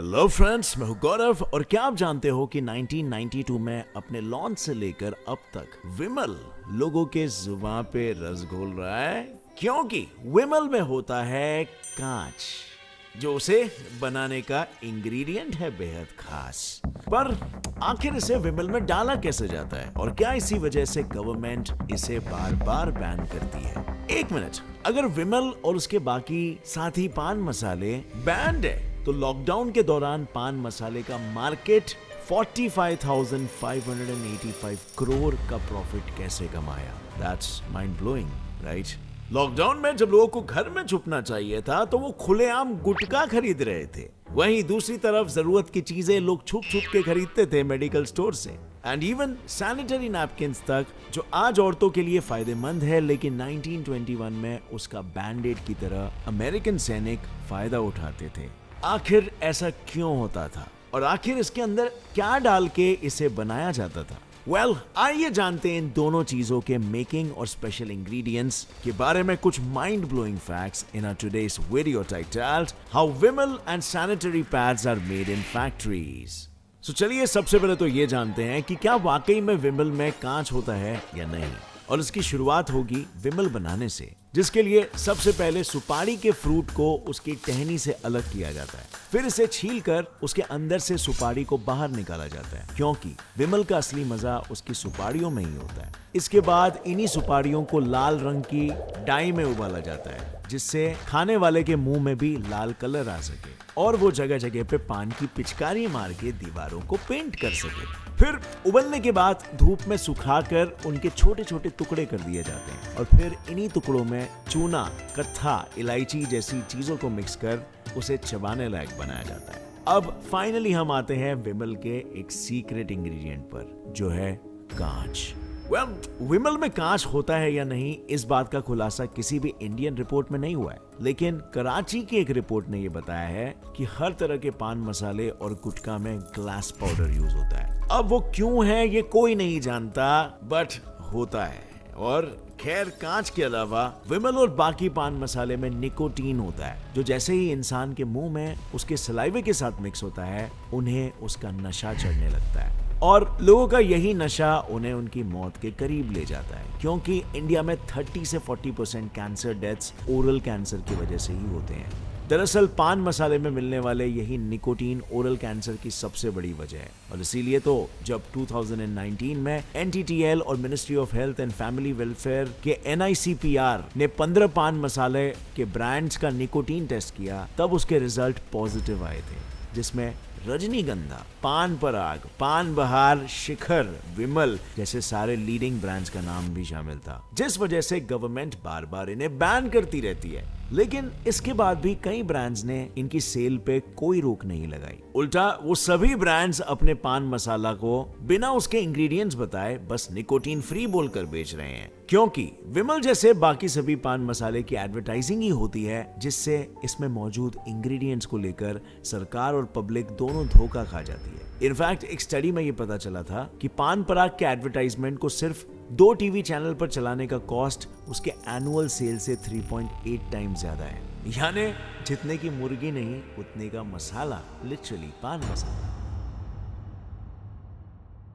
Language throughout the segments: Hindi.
हेलो फ्रेंड्स, मैं हूं गौरव और क्या आप जानते हो कि 1992 में अपने लॉन्च से लेकर अब तक विमल लोगों के जुबान पे रस घोल रहा है, क्योंकि विमल में होता है कांच, जो उसे बनाने का इंग्रेडिएंट है बेहद खास। पर आखिर इसे विमल में डाला कैसे जाता है और क्या इसी वजह से गवर्नमेंट इसे बार बार बैन करती है? एक मिनट, अगर विमल और उसके बाकी साथी पान मसाले बैंड है तो लॉकडाउन के दौरान पान मसाले का मार्केट 45,585 करोड़ का प्रॉफिट कैसे कमाया? That's mind blowing, right? Lockdown में जब लोगों को घर में छुपना चाहिए था तो वो खुलेआम गुटखा खरीद रहे थे। वहीं दूसरी तरफ जरूरत की चीजें लोग छुप छुप के खरीदते थे मेडिकल स्टोर से। एंड इवन सैनिटरी नैपकिन्स तक, जो आज औरतों के लिए फायदेमंद है, लेकिन 1921 में उसका बैंडेड की तरह अमेरिकन सैनिक फायदा उठाते थे। आखिर ऐसा क्यों होता था और आखिर इसके अंदर क्या डाल के इसे बनाया जाता था? आइए जानते हैं इन दोनों चीजों के मेकिंग और स्पेशल इंग्रेडिएंट्स के बारे में कुछ mind blowing facts in our today's video titled how Vimal and sanitary pads are made in factories. So चलिए सबसे पहले तो ये जानते हैं कि क्या वाकई में विमल में कांच होता है या नहीं। और इसकी शुरुआत होगी विमल बनाने से, जिसके लिए सबसे पहले सुपारी के फ्रूट को उसकी टहनी से अलग किया जाता है। फिर इसे छीलकर उसके अंदर से सुपारी को बाहर निकाला जाता है, क्योंकि विमल का असली मजा उसकी सुपारियों में ही होता है। इसके बाद इन्हीं सुपारियों को लाल रंग की डाई में उबाला जाता है, जिससे खाने वाले के मुंह में भी लाल कलर आ सके और वो जगह जगह पे पान की पिचकारी मार के दीवारों को पेंट कर सके। फिर उबलने के बाद धूप में सुखाकर उनके छोटे छोटे टुकड़े कर दिए जाते हैं और फिर इन्हीं टुकड़ों में चूना, कत्था, इलायची जैसी चीजों को मिक्स कर उसे चबाने लायक बनाया जाता है। अब फाइनली हम आते हैं विमल के एक सीक्रेट इंग्रेडिएंट पर, जो है कांच। विमल में कांच होता है या नहीं, इस बात का खुलासा किसी भी इंडियन रिपोर्ट में नहीं हुआ है, लेकिन कराची की एक रिपोर्ट ने यह बताया है कि हर तरह के पान मसाले और गुटखा में ग्लास पाउडर यूज होता है। अब वो क्यों है ये कोई नहीं जानता, बट होता है। और खैर, कांच के अलावा विमल और बाकी पान मसाले में निकोटीन होता है, जो जैसे ही इंसान के मुंह में उसके सलाइवे के साथ मिक्स होता है, उन्हें उसका नशा चढ़ने लगता है और लोगों का यही नशा उन्हें उनकी मौत के करीब ले जाता है, क्योंकि इंडिया में 30 से 40% कैंसर डेथ्स ओरल कैंसर की वजह से ही होते हैं। दरअसल पान मसाले में मिलने वाले यही निकोटीन ओरल कैंसर की सबसे बड़ी वजह है और इसीलिए तो जब 2019 में NTTL और ministry of health and family welfare के NICPR ने 15 पान मसाले के ब्रांड्स का निकोटीन टेस्ट किया, तब उसके रिजल्ट पॉजिटिव आए थे, जिसमें रजनीगंधा, पान पराग, पान बहार, शिखर, विमल जैसे सारे लीडिंग ब्रांड्स का नाम भी शामिल था, जिस वजह से गवर्नमेंट बार बार इन्हें बैन करती रहती है। लेकिन इसके बाद भी कई ब्रांड्स ने इनकी सेल पे कोई रोक नहीं लगाई। उल्टा वो सभी ब्रांड्स अपने पान मसाला को बिना उसके इंग्रेडिएंट्स बताए बस निकोटीन फ्री बोलकर बेच रहे हैं, क्योंकि विमल जैसे बाकी सभी पान मसाले की एडवर्टाइजिंग ही होती है, जिससे इसमें मौजूद इंग्रेडिएंट्स को लेकर सरकार और पब्लिक दोनों धोखा खा जाती है। इनफैक्ट एक स्टडी में ये पता चला था कि पान पराग के एडवर्टाइजमेंट को सिर्फ 2 टीवी चैनल पर चलाने का कॉस्ट उसके एनुअल सेल से 3.8 टाइम्स ज्यादा है। यानी जितने की मुर्गी नहीं उतने का मसाला, लिटरली पान मसाला।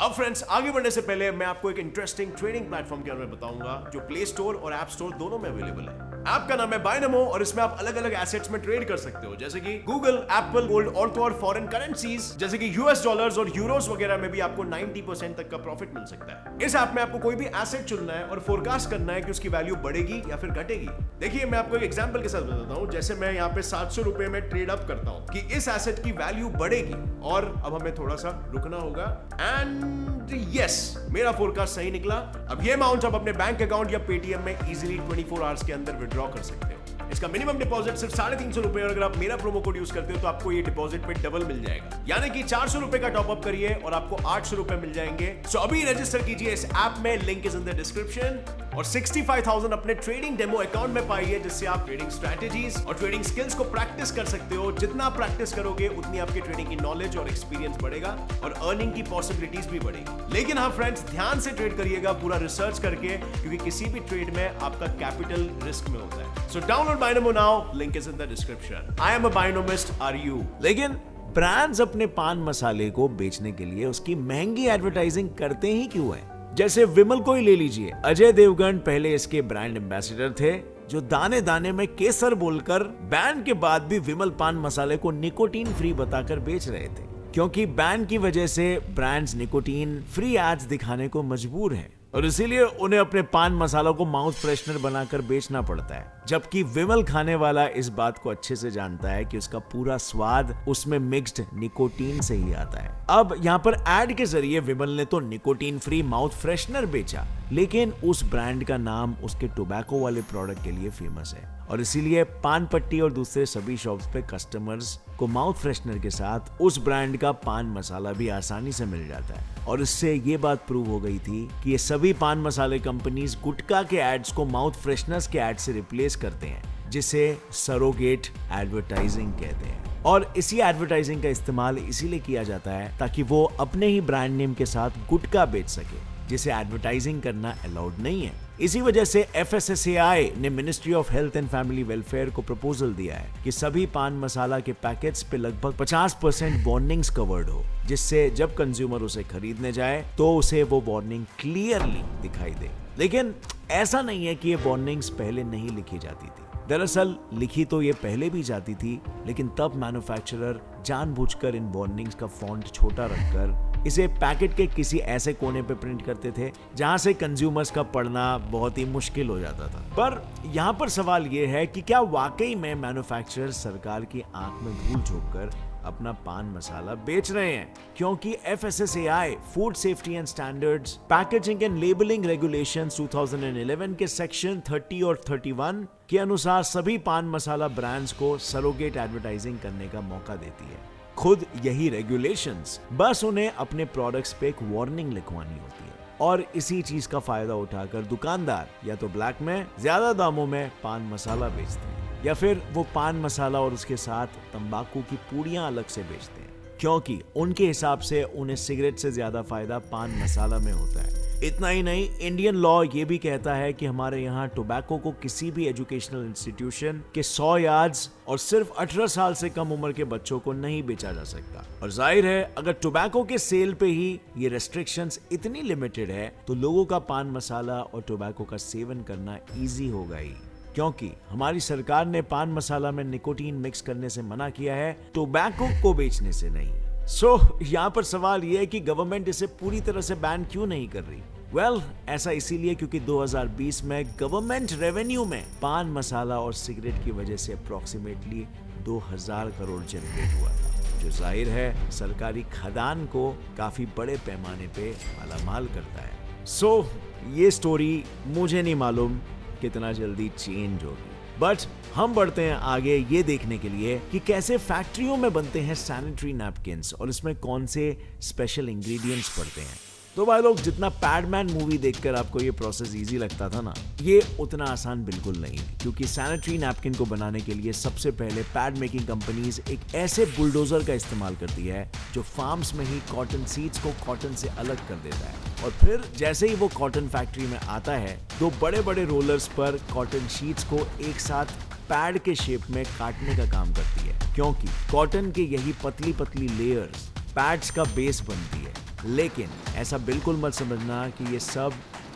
अब फ्रेंड्स, आगे बढ़ने से पहले मैं आपको एक इंटरेस्टिंग ट्रेडिंग प्लेटफॉर्म के बारे में बताऊंगा, जो प्ले स्टोर और ऐप स्टोर दोनों में अवेलेबल है। ऐप का नाम है बाइनोमो और इसमें आप अलग अलग एसेट्स में ट्रेड कर सकते हो, जैसे कि गूगल, एप्पल, गोल्ड और तो और फॉरेन करेंसीज जैसे कि US डॉलर्स और यूरोस वगैरह में भी आपको 90% तक का प्रॉफिट मिल सकता है। इस ऐप में आपको कोई भी एसेट चुनना है और फोरकास्ट करना है कि उसकी वैल्यू बढ़ेगी या फिर घटेगी। देखिए, मैं आपको एक एग्जांपल के साथ बताता हूं। जैसे मैं यहाँ पे 700 रुपए में ट्रेड अप करता हूं कि इस एसेट की वैल्यू बढ़ेगी और अब हमें थोड़ा सा रुकना होगा एंड यस, मेरा फोरकास्ट सही निकला। अब ये अमाउंट आप अपने बैंक अकाउंट या पेटीएम में इजीली 24 आवर्स के अंदर विड्रॉ कर सकते हो। इसका मिनिमम डिपॉजिट सिर्फ 350 रुपए और अगर आप मेरा प्रोमो कोड यूज करते हो तो आपको ये डिपॉजिट पे डबल मिल जाएगा, यानी कि 400 रुपए का टॉप अप करिए और आपको 800 रुपए मिल जाएंगे। सो अभी रजिस्टर कीजिए इस ऐप में, link is in the description, और 65,000 अपने ट्रेडिंग डेमो अकाउंट में पाइए, जिससे आप ट्रेडिंग स्ट्रेटेजीज और ट्रेडिंग स्किल्स को प्रैक्टिस कर सकते हो। जितना आप प्रैक्टिस करोगे उतनी आपकी ट्रेडिंग की नॉलेज और एक्सपीरियंस बढ़ेगा और अर्निंग की पॉसिबिलिटीज भी बढ़ेगी। लेकिन हाँ फ्रेंड्स, ध्यान से ट्रेड करिएगा, पूरा रिसर्च करके, क्योंकि किसी भी ट्रेड में आपका कैपिटल रिस्क में होता है। So download Binomo now, link is in the description. I am a binomist, are you? लेकिन ब्रांड्स अपने पान मसाले को बेचने के लिए उसकी महंगी एडवर्टाइजिंग करते ही क्यों है? जैसे विमल को ही ले लीजिए। अजय देवगन पहले इसके ब्रांड एम्बेसडर थे, जो दाने दाने में केसर बोलकर बैन के बाद भी विमल पान मसाले को निकोटीन फ्री बताकर बेच रहे थे, क्योंकि बैन की वजह से ब्रांड्स निकोटीन फ्री एड्स दिखाने को मजबूर हैं और इसीलिए उन्हें अपने पान मसालों को माउथ फ्रेशनर बनाकर बेचना पड़ता है। जबकि विमल खाने वाला इस बात को अच्छे से जानता है कि उसका पूरा स्वाद उसमें मिक्स्ड निकोटीन से ही आता है। अब यहाँ पर एड के जरिए विमल ने तो निकोटीन फ्री माउथ फ्रेशनर बेचा, लेकिन उस ब्रांड का नाम उसके टोबैको वाले प्रोडक्ट के लिए फेमस है और इसीलिए पान पट्टी और दूसरे सभी शॉप्स पे कस्टमर्स को माउथ फ्रेशनर के साथ उस ब्रांड का पान मसाला भी आसानी से मिल जाता है। और इससे ये बात प्रूव हो गई थी कि ये सभी पान मसाले कंपनीज गुटखा के एड्स को माउथ फ्रेशनर्स के एड से रिप्लेस करते हैं, जिसे सरोगेट एडवर्टाइजिंग कहते हैं। और इसी एडवर्टाइजिंग का इस्तेमाल इसीलिए किया जाता है ताकि वो अपने ही ब्रांड नेम के साथ गुटखा बेच सके, जिसे एडवर्टाइजिंग करना अलाउड नहीं है। इसी वजह से FSSAI ने ministry of health and family welfare को प्रपोजल दिया है कि सभी पान मसाला के पैकेट्स पे लगभग 50% वार्निंग्स कवर्ड हो, जिससे जब कंज्यूमर उसे खरीदने जाए तो उसे वो वार्निंग क्लियरली दिखाई दे। लेकिन ऐसा नहीं है कि ये वार्निंग्स पहले नहीं लिखी जाती थी। दरअसल लिखी तो ये पहले भी जाती थी, लेकिन तब मैन्युफैक्चरर जानबूझकर इन वार्निंग्स का फॉन्ट छोटा रखकर इसे पैकेट के किसी ऐसे कोने पे प्रिंट करते थे जहां से कंज्यूमर्स का पढ़ना बहुत ही मुश्किल हो जाता था। पर यहाँ पर सवाल ये है कि क्या वाकई में मैन्युफैक्चरर सरकार की आंख में धूल झोंककर अपना पान मसाला बेच रहे हैं? क्योंकि FSSAI food safety and standards packaging and labelling regulations 2011 के सेक्शन 30 और 31 के अनुसार सभी पान मसाला ब्रांड्स को सरोगेट एडवर्टाइजिंग करने का मौका देती है। खुद यही रेगुलेशंस बस उन्हें अपने प्रोडक्ट्स पे एक वार्निंग लिखवानी होती है और इसी चीज का फायदा उठाकर दुकानदार या तो ब्लैक में ज्यादा दामों में पान मसाला बेचते हैं या फिर वो पान मसाला और उसके साथ तंबाकू की पुड़ियां अलग से बेचते हैं, क्योंकि उनके हिसाब से उन्हें सिगरेट से ज्यादा फायदा पान मसाला में होता है। इतना ही नहीं, इंडियन लॉ ये भी कहता है कि हमारे यहाँ टोबैको को किसी भी एजुकेशनल इंस्टीट्यूशन के 100 यार्ड्स और सिर्फ 18 साल से कम उम्र के बच्चों को नहीं बेचा जा सकता। और जाहिर है, अगर टोबैको के सेल पे ही ये रेस्ट्रिक्शंस इतनी लिमिटेड है तो लोगों का पान मसाला और टोबैको का सेवन करना ईजी होगा ही, क्योंकि हमारी सरकार ने पान मसाला में निकोटीन मिक्स करने से मना किया है, टोबैको को बेचने से नहीं। यहाँ पर सवाल ये है कि गवर्नमेंट इसे पूरी तरह से बैन क्यों नहीं कर रही? ऐसा इसीलिए क्योंकि 2020 में गवर्नमेंट रेवेन्यू में पान मसाला और सिगरेट की वजह से अप्रोक्सीमेटली 2000 करोड़ जनरेट हुआ था, जो जाहिर है सरकारी खदान को काफी बड़े पैमाने पे मालामाल करता है। ये स्टोरी मुझे नहीं मालूम कितना जल्दी चेंज होगी, बट हम बढ़ते हैं आगे ये देखने के लिए कि कैसे फैक्ट्रियों में बनते हैं सैनिटरी नैपकिन्स और इसमें कौन से स्पेशल इंग्रेडिएंट्स पड़ते हैं। तो भाई लोग, जितना पैडमैन मूवी देखकर आपको ये प्रोसेस इजी लगता था ना, ये उतना आसान बिल्कुल नहीं है, क्योंकि सैनिटरी नैपकिन को बनाने के लिए सबसे पहले पैड मेकिंग कंपनीज एक ऐसे बुलडोजर का इस्तेमाल करती है जो फार्म्स में ही कॉटन सीड्स को कॉटन से अलग कर देता है और फिर जैसे ही वो कॉटन फैक्ट्री में आता है, दो बड़े बड़े रोलर्स पर कॉटन शीट्स को एक साथ पैड के शेप में काटने का काम करती है, क्योंकि कॉटन के यही पतली पतली लेयर्स पैड्स का बेस बनती है। लेकिन ऐसा बिल्कुल मत समझना कि ये सब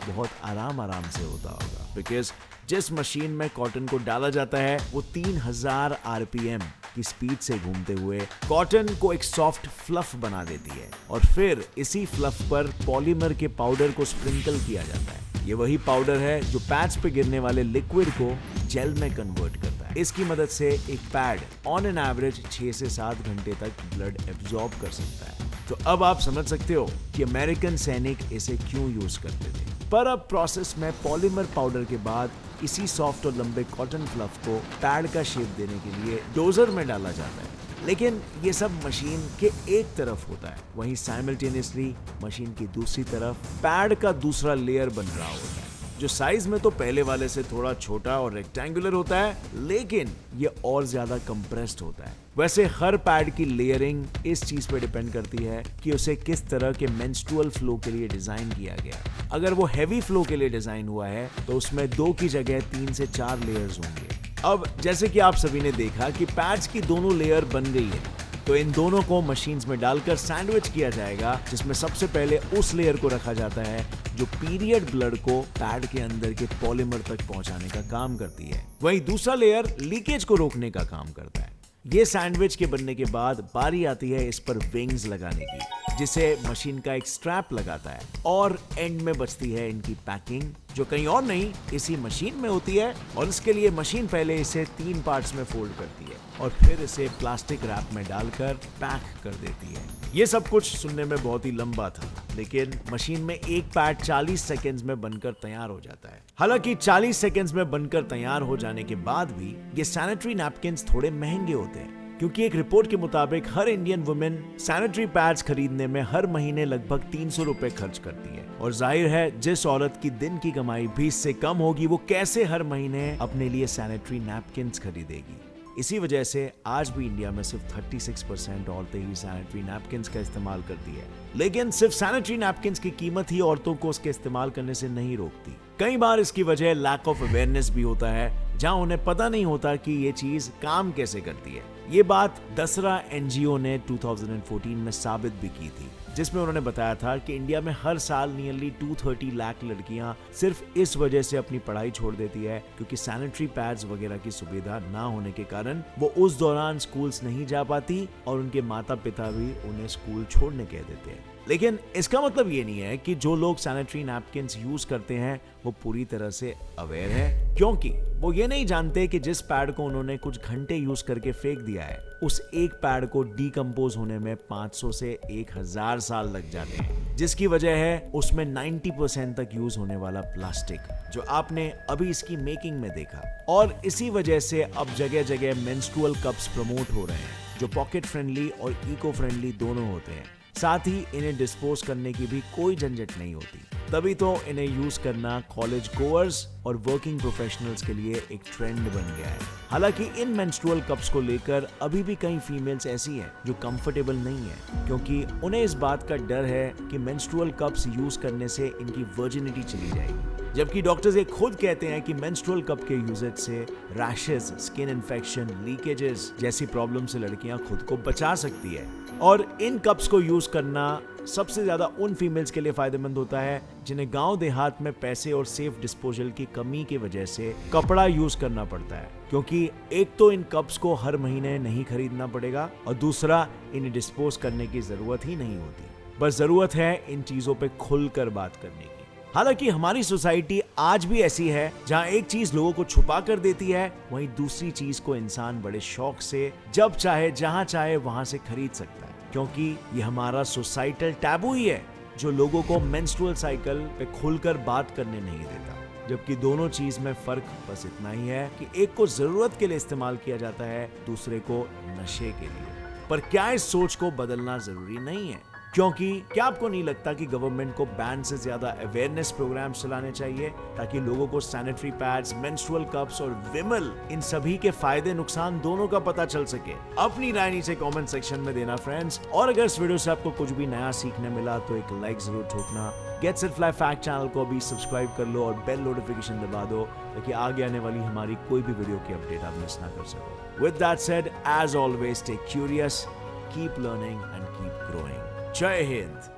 बहुत आराम से होता होगा, बिकॉज जिस मशीन में कॉटन को डाला जाता है वो 3000 RPM की स्पीड से घूमते हुए कॉटन को एक सॉफ्ट फ्लफ बना देती है और फिर इसी फ्लफ पर पॉलीमर के पाउडर को स्प्रिंकल किया जाता है। ये वही पाउडर है जो पैड्स पे गिरने वाले लिक्विड को जेल में कन्वर्ट करता है। इसकी मदद से एक पैड ऑन एन एवरेज 6 से 7 घंटे तक ब्लड एब्जॉर्ब कर सकता है। तो अब आप समझ सकते हो कि अमेरिकन सैनिक इसे क्यों यूज करते थे। पर अब प्रोसेस में पॉलीमर पाउडर के बाद इसी सॉफ्ट और लंबे कॉटन फ्लफ को पैड का शेप देने के लिए डोजर में डाला जाता है। लेकिन ये सब मशीन के एक तरफ होता है, वहीं साइमल्टेनियसली मशीन की दूसरी तरफ पैड का दूसरा लेयर बन रहा होता है, जो साइज में तो पहले वाले से थोड़ा छोटा और रेक्टेंगुलर होता है, लेकिन ये और ज्यादा कंप्रेस्ड होता है। वैसे हर पैड की लेयरिंग इस चीज पे डिपेंड करती है कि उसे किस तरह के मेंस्ट्रुअल फ्लो के लिए डिजाइन किया गया। अगर वो हैवी फ्लो के लिए डिजाइन हुआ है तो उसमें 2 की जगह 3 से 4 लेयर्स होंगे। अब जैसे कि आप सभी ने देखा कि पैड्स की दोनों लेयर बन गई है, तो इन दोनों को मशीन्स में डालकर सैंडविच किया जाएगा, जिसमें सबसे पहले उस लेयर को रखा जाता है जो पीरियड ब्लड को पैड के अंदर के पॉलीमर तक पहुंचाने का काम करती है। वहीं दूसरा लेयर लीकेज को रोकने का काम करता है। ये सैंडविच के बनने के बाद बारी आती है इस पर विंग्स लगाने की, जिसे मशीन का एक स्ट्रैप लगाता है, और एंड में बचती है इनकी पैकिंग, जो कहीं और नहीं इसी मशीन में होती है। और इसके लिए मशीन पहले इसे 3 पार्ट्स में फोल्ड करती है और फिर इसे प्लास्टिक रैप में डालकर पैक कर देती है। ये सब कुछ सुनने में बहुत ही लंबा था, लेकिन मशीन में एक पैड 40 सेकेंड्स में बनकर तैयार हो जाता है। हालांकि 40 सेकेंड्स में बनकर तैयार हो जाने के बाद भी ये सैनिटरी नैपकिन्स थोड़े महंगे होते हैं, क्योंकि एक रिपोर्ट के मुताबिक हर इंडियन वुमेन सैनिटरी पैड्स खरीदने में हर महीने लगभग 300 रुपए खर्च करती है। और जाहिर है जिस औरत की दिन की कमाई भी इससे कम होगी, वो कैसे हर महीने अपने लिए सैनिटरी नैपकिन्स खरीदेगी। इसी वजह से आज भी इंडिया में सिर्फ 36% औरतें ही सैनिटरी नैपकिन्स का इस्तेमाल करती है। लेकिन सिर्फ सैनिटरी नैपकिन्स की कीमत ही औरतों को उसके इस्तेमाल करने से नहीं रोकती। कई बार इसकी वजह लैक ऑफ अवेयरनेस भी होता है, जहां उन्हें पता नहीं होता कि ये चीज काम कैसे करती है। ये बात दसरा एनजीओ ने 2014 में साबित भी की थी, जिसमें उन्होंने बताया था कि इंडिया में हर साल नियरली 230 लाख लड़कियां सिर्फ इस वजह से अपनी पढ़ाई छोड़ देती है क्योंकि सैनिटरी पैड्स वगैरह की सुविधा ना होने के कारण वो उस दौरान स्कूल्स नहीं जा पाती और उनके माता पिता भी उन्हें स्कूल छोड़ने कह देते हैं। लेकिन इसका मतलब ये नहीं है कि जो लोग सैनिटरी नैपकिन्स यूज करते हैं वो पूरी तरह से अवेयर है, क्योंकि वो ये नहीं जानते कि जिस पैड को उन्होंने कुछ घंटे यूज करके फेंक दिया है, उस एक पैड को डीकंपोज होने में 500 से 1000 साल लग जाते हैं, जिसकी वजह है उसमें 90% तक यूज होने वाला प्लास्टिक, जो आपने अभी इसकी मेकिंग में देखा। और इसी वजह से अब जगह जगह मेंस्ट्रुअल कप्स प्रमोट हो रहे हैं, जो पॉकेट फ्रेंडली और इको फ्रेंडली दोनों होते हैं। साथ ही इन्हें डिस्पोज करने की भी कोई झंझट नहीं होती। तभी तो इन्हें यूज करना कॉलेज गोअर्स और वर्किंग प्रोफेशनल्स के लिए एक ट्रेंड बन गया है। हालांकि इन मेंस्ट्रुअल कप्स को लेकर अभी भी कई फीमेल्स ऐसी हैं जो कंफर्टेबल नहीं है, क्योंकि उन्हें इस बात का डर है कि मेंस्ट्रुअल कप्स यूज करने से इनकी वर्जिनिटी चली जाएगी। जबकि डॉक्टर्स ये खुद कहते हैं कि मेंस्ट्रुअल कप के यूजेज से रैशेस, स्किन इन्फेक्शन, लीकेजेस जैसी प्रॉब्लम से लड़कियां खुद को बचा सकती है। और इन कप्स को यूज करना सबसे ज्यादा उन फीमेल्स के लिए फायदेमंद होता है जिन्हें गांव देहात में पैसे और सेफ डिस्पोजल की कमी की वजह से कपड़ा यूज करना पड़ता है, क्योंकि एक तो इन कप्स को हर महीने नहीं खरीदना पड़ेगा और दूसरा इन्हें डिस्पोज करने की जरूरत ही नहीं होती। बस जरूरत है इन चीजों पे खुलकर बात करने की। हालांकि हमारी सोसाइटी आज भी ऐसी है जहां एक चीज लोगों को छुपा कर देती है, वहीं दूसरी चीज को इंसान बड़े शौक से जब चाहे जहां चाहे वहां से खरीद सकता है, क्योंकि ये हमारा सोसाइटल टैबू ही है जो लोगों को मेंस्ट्रुअल साइकिल पे खुलकर बात करने नहीं देता। जबकि दोनों चीज में फर्क बस इतना ही है कि एक को जरूरत के लिए इस्तेमाल किया जाता है, दूसरे को नशे के लिए। पर क्या इस सोच को बदलना जरूरी नहीं है? क्योंकि क्या आपको नहीं लगता कि गवर्नमेंट को बैन से ज्यादा अवेयरनेस प्रोग्राम्स चलाने चाहिए ताकि लोगों को सैनिटरी पैड्स, मेंस्ट्रुअल कप्स और विमल इन सभी के फायदे नुकसान दोनों का पता चल सके? अपनी राय नीचे कमेंट सेक्शन में देना फ्रेंड्स। और अगर इस वीडियो से आपको कुछ भी नया सीखने मिला तो एक लाइक जरूर ठोकना। Gets it fly fact channel को अभी सब्सक्राइब कर लो और बेल नोटिफिकेशन दबा दो ताकि आगे आने वाली हमारी कोई भी वीडियो की अपडेट आप मिस ना कर सको। With that said, as always, stay curious, keep learning and keep growing. जय हिंद।